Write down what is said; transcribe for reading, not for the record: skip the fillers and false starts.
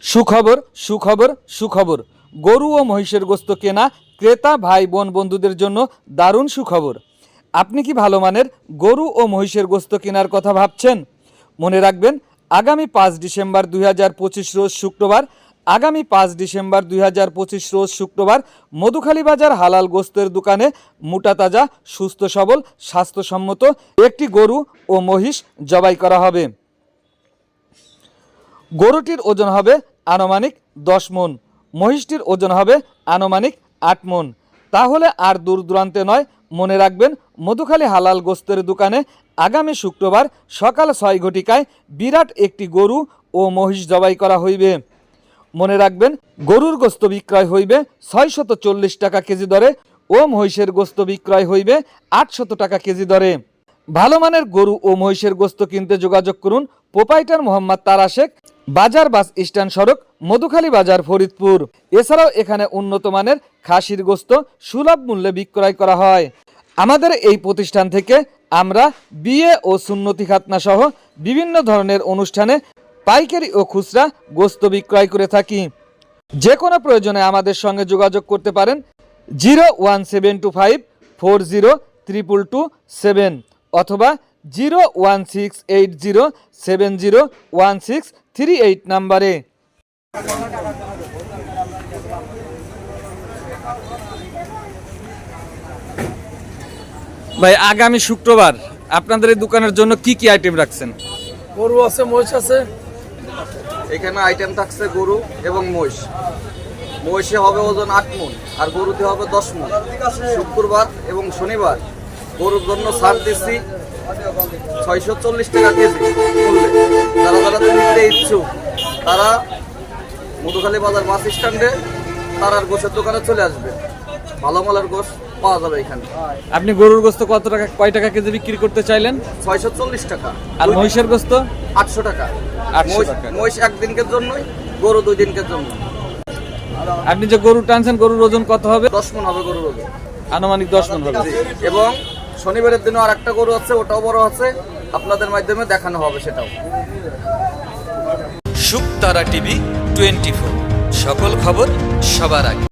সুখবর সুখবর সুখবর, গরু ও মহিষের গোস্ত কেনা ক্রেতা ভাই বোন বন্ধুদের জন্য দারুণ সুখবর। আপনি কি ভালো মানের গরু ও মহিষের গোস্ত কেনার কথা ভাবছেন? মনে রাখবেন, আগামী 5 ডিসেম্বর 2025 রোজ শুক্রবার রোজ শুক্রবার মধুখালী বাজার হালাল গোস্তের দোকানে মোটা তাজা সুস্থ সবল স্বাস্থ্যসম্মত একটি গরু ও মহিষ জবাই করা হবে। গরুটির ওজন হবে আনুমানিক 10 মণ, মহিষটির ওজন হবে আনুমানিক 8 মণ। তাহলে আর দূর দূরান্তে নয়, মনে রাখবেন মধুখালী হালাল গোস্তের দোকানে আগামী শুক্রবার সকাল 6 ঘটিকায় বিরাট একটি গরু ও মহিষ জবাই করা হইবে। মনে রাখবেন, গরুর গোস্ত বিক্রয় হইবে 640 টাকা কেজি দরে ও মহিষের গোস্ত বিক্রয় হইবে 800 টাকা কেজি দরে। ভালো মানের গরু ও মহিষের গোস্ত কিনতে যোগাযোগ করুন প্রোপাইটার মোহাম্মদ তারা শেখ, বাজার বাস স্ট্যান্ড সড়ক, মধুখালী বাজার, ফরিদপুর। এছাড়াও এখানে উন্নত মানের খাসির গোস্ত সুলভ মূল্যে বিক্রয় করা হয়। আমাদের এই প্রতিষ্ঠান থেকে আমরা বিয়ে ও সুন্নতি খাতনা সহ বিভিন্ন ধরনের অনুষ্ঠানে পাইকারি ও খুচরা গোস্ত বিক্রয় করে থাকি। যে কোনো প্রয়োজনে আমাদের সঙ্গে যোগাযোগ করতে পারেন 01725402227 অথবা 01680701638 নাম্বারে। ভাই, আগামী শুক্রবার আপনাদের এই দোকানের জন্য কি কি আইটেম রাখছেন? গরু আছে, মহিষ আছে। এখানে আইটেম থাকছে গরু এবং মহিষ। মহিষে হবে ওজন 8 মণ আর গরুতে হবে 10 মণ। শুক্রবার এবং শনিবার গরুর জন্য ছাড় দিচ্ছি 640 টাকা কেজি মূল্যে। যারা যারা নিতে ইচ্ছুক তারা মধুখালী বাজার বাস স্ট্যান্ডে তারার গোশের দোকানে চলে আসবে। ভালো মালের গোশ পাওয়া যাবে এখানে। আপনি গরুর গোস্ত কয় টাকা কেজি বিক্রি করতে চাইলেন? 640 টাকা। আর মহিষের গোস্ত 800 টাকা। 800 টাকা। মহিষ একদিনের জন্যই, গরু 2 দিনের জন্য। আপনি যে গরু টানছেন, গরুর ওজন কত হবে? 10 মণ হবে গরুর ওজন, আনুমানিক 10 মণ হবে। এবং শনিবারের দিনও আর একটা গরু আছে, ওটাও বড় আছে, আপনাদের মাধ্যমে দেখানো হবে সেটাও। শুকতারা টিভি 24, সকল খবর সবার আগে।